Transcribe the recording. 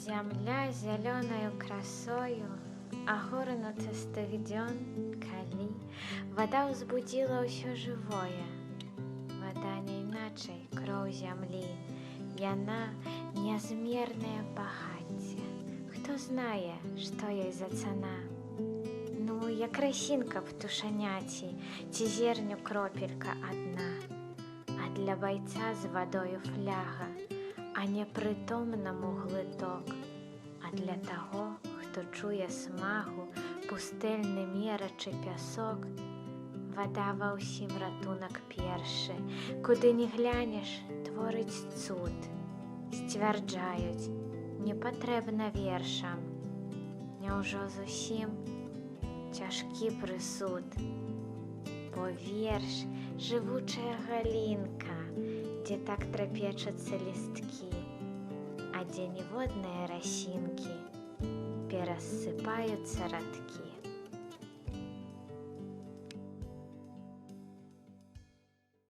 Зямля зялёнаю красою, агорнута з тых дзён, калі вада ўзбудзіла ўсё жывое. Вада не іначай кроў зямлі, яна нязмернае багацце. Хто знае, што ёй за цана? Ну, як расінка птушаняці, ці зерню кропелька адна. А для байца з вадою фляга, а не прытомнаму глыток. А для таго, хто чуе смагу, пустэльны мерачы пясок, вада ва ўсім ратунак першы, куды не глянеш, творыць цуд. Сцвярджаюць, не патрэбна вершам. Няўжо зусім цяжкі прысуд? Бо верш — жывучая галінка, дзе так трапечуцца лісткі, а дзе ніводныя расінкі, перассыпаюцца радкі.